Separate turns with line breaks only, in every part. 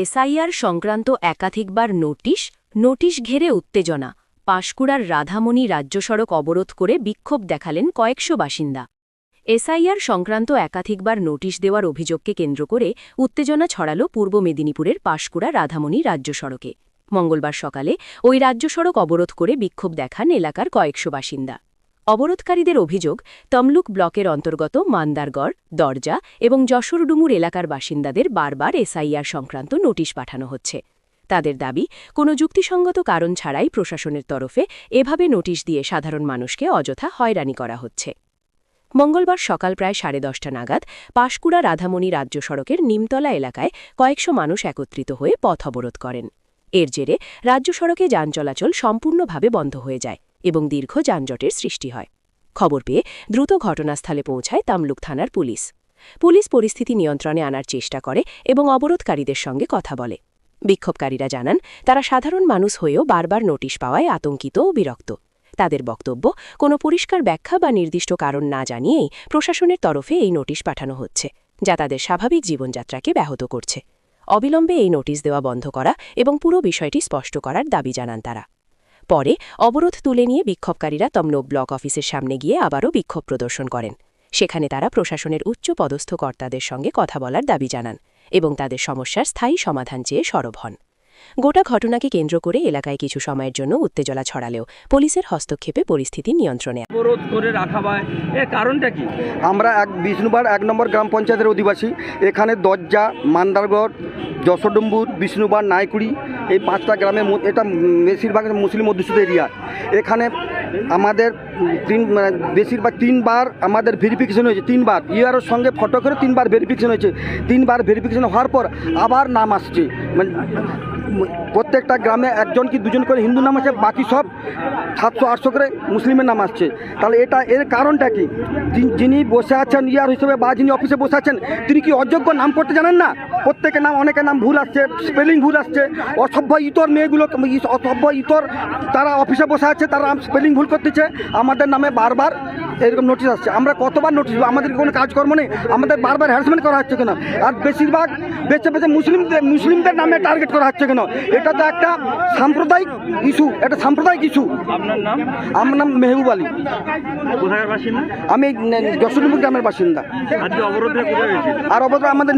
SIR সংক্রান্ত একাধিকবার notice ঘেরে উত্তেজনা। পাঁশকুড়ার রাধামণি রাজ্য সড়ক অবরোধ করে বিক্ষোভ দেখালেন কয়েকশো বাসিন্দা। এসআইআর সংক্রান্ত একাধিকবার নোটিশ দেওয়ার অভিযোগকে কেন্দ্র করে উত্তেজনা ছড়াল পূর্ব মেদিনীপুরের পাঁশকুড়া রাধামণি রাজ্য সড়কে। মঙ্গলবার সকালে ওই রাজ্য সড়ক অবরোধ করে বিক্ষোভ দেখান এলাকার কয়েকশো বাসিন্দা। অবরোধকারীদের অভিযোগ, তমলুক ব্লকের অন্তর্গত মান্দারগড়, দরজা এবং যশোরডুমুর এলাকার বাসিন্দাদের বারবার এসআইআর সংক্রান্ত নোটিশ পাঠানো হচ্ছে। তাদের দাবি, কোনো যুক্তিসঙ্গত কারণ ছাড়াই প্রশাসনের তরফে এভাবে নোটিশ দিয়ে সাধারণ মানুষকে অযথা হয়রানি করা হচ্ছে। মঙ্গলবার সকাল প্রায় 10:30 নাগাদ পাঁশকুড়া রাধামণি রাজ্য সড়কের নিমতলা এলাকায় কয়েকশো মানুষ একত্রিত হয়ে পথ অবরোধ করেন। এর জেরে রাজ্য সড়কে যান চলাচল সম্পূর্ণভাবে বন্ধ হয়ে যায় এবং দীর্ঘ যানজটের সৃষ্টি হয়। খবর পেয়ে দ্রুত ঘটনাস্থলে পৌঁছায় তমলুক থানার পুলিশ পরিস্থিতি নিয়ন্ত্রণে আনার চেষ্টা করে এবং অবরোধকারীদের সঙ্গে কথা বলে। বিক্ষোভকারীরা জানান, তারা সাধারণ মানুষ হয়েও বারবার নোটিশ পাওয়ায় আতঙ্কিত ও বিরক্ত। তাদের বক্তব্য, কোনো পরিষ্কার ব্যাখ্যা বা নির্দিষ্ট কারণ না জানিয়েই প্রশাসনের তরফে এই নোটিশ পাঠানো হচ্ছে, যা তাদের স্বাভাবিক জীবনযাত্রাকে ব্যাহত করছে। অবিলম্বে এই নোটিশ দেওয়া বন্ধ করা এবং পুরো বিষয়টি স্পষ্ট করার দাবি জানান তারা। পরে অবরোধ তুলে নিয়ে বিক্ষোভকারীরা তমলুক ব্লক অফিসের সামনে গিয়ে আবারও বিক্ষোভ প্রদর্শন করেন। সেখানে তারা প্রশাসনের উচ্চ পদস্থ কর্তাদের সঙ্গে কথা বলার দাবি জানান এবং তাদের সমস্যার স্থায়ী সমাধান চেয়ে সরব হন। গোটা ঘটনাকে কেন্দ্র করে এলাকায় কিছু সময়ের জন্য উত্তেজনা ছড়ালেও পুলিশের হস্তক্ষেপে পরিস্থিতি নিয়ন্ত্রণে।
অবরোধ করে রাখা হয়, এর কারণটা কি?
আমরা বিষ্ণুবার 1 নম্বর গ্রাম পঞ্চায়েতের অধিবাসী। এখানে দরজা, মান্দারগড়, যশোরডুম্বুর, বিষ্ণুবার, নাইকুড়ি, এই 5টা গ্রামের এটা বেশিরভাগ মুসলিম অধ্যুষিত এরিয়া। এখানে আমাদের বেশিরভাগ 3বার আমাদের ভেরিফিকেশন হয়েছে। 3বার ইয়ারের সঙ্গে ফটো করে 3বার ভেরিফিকেশন হয়েছে। 3বার ভেরিফিকেশন হওয়ার পর আবার নাম আসছে। মানে প্রত্যেকটা গ্রামে 1জন কি 2জন করে হিন্দু নাম আছে, বাকি সব 700-800 করে মুসলিমের নাম আসছে। তাহলে এর কারণটা কি? যিনি বসে আছেন ইয়ার হিসেবে বা যিনি অফিসে বসে আছেন, তিনি কি অযোগ্য? নাম করতে জানেন না? প্রত্যেকের নাম, অনেকের নাম ভুল আসছে, স্পেলিং ভুল আসছে। অসভ্য ইতর মেয়েগুলো, অসভ্য ইতর তারা অফিসে বসে আছে, তারা স্পেলিং ভুল করতেছে। আমাদের নামে বারবার এরকম নোটিশ আসছে। আমরা কতবার নোটিশ, আমাদের কোনো কাজকর্ম নেই, আমাদের বারবার হ্যারাসমেন্ট করা হচ্ছে কেন? আর বেশিরভাগ বেছে মুসলিমদের নামে টার্গেট করা হচ্ছে কেন? এটা তো একটা সাম্প্রদায়িক ইস্যু, এটা সাম্প্রদায়িক ইস্যু।
আপনার নাম?
আমার নাম মেহবুব আলী।
কোথাকার বাসিন্দা?
আমি যশোরডুমুর গ্রামের বাসিন্দা।
আজকে অবরোধটা কোথায় হয়েছে?
আর অবরোধ আমাদের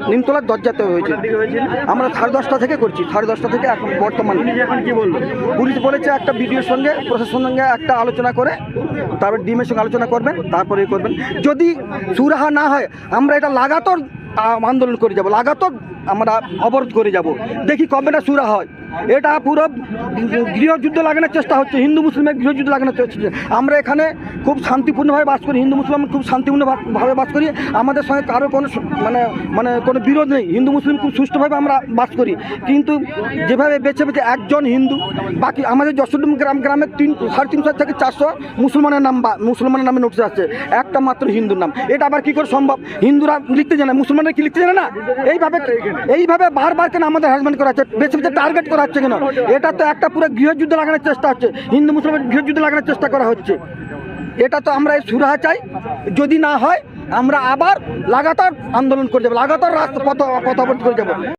নিমতলার দরজাতে হয়েছে। আমরা 10:30 থেকে করছি, 10:30 থেকে এখন বর্তমানে।
এখন কি বলবো?
পুলিশ বলেছে একটা বিডিওর সঙ্গে, প্রশাসনের সঙ্গে একটা আলোচনা করে, তারপর ডিএমের সঙ্গে আলোচনা করবেন, তারপরে করবেন। যদি সুরাহা না হয় আমরা এটা লাগাতার আন্দোলন করে যাব, লাগাতার আমরা অবরোধ করে যাব। দেখি কবে না সুরাহা হয়। এটা পুরো গৃহযুদ্ধ লাগানোর চেষ্টা হচ্ছে, হিন্দু মুসলিমের গৃহযুদ্ধ লাগানোর চেষ্টা হচ্ছে। আমরা এখানে খুব শান্তিপূর্ণভাবে বাস করি, হিন্দু মুসলিম খুব শান্তিপূর্ণভাবে বাস করি। আমাদের সঙ্গে কারো কোনো কোনো বিরোধ নেই, হিন্দু মুসলিম খুব সুষ্ঠুভাবে আমরা বাস করি। কিন্তু যেভাবে বেছে 1জন হিন্দু, বাকি আমাদের যশোরডুমুর গ্রামে 350 থেকে 400 মুসলমানের নামে নোটিশ আসছে, একটা মাত্র হিন্দুর নাম। এটা আবার কী করে সম্ভব? হিন্দুরা লিখতে জানে, মুসলমানরা কি লিখতে জানে না? এইভাবে বারবার কেন আমাদের হ্যারাসমেন্ট করা হচ্ছে, বেছে টার্গেট করা হচ্ছে কেন? এটা তো একটা পুরো গৃহযুদ্ধ লাগানোর চেষ্টা হচ্ছে, হিন্দু মুসলমান গৃহযুদ্ধ লাগানোর চেষ্টা করা হচ্ছে। এটা তো আমরা সুরাহা চাই। যদি না হয় আমরা আবার লাগাতার আন্দোলন করে যাবো, লাগাতার পথ অবরোধ করে যাবো।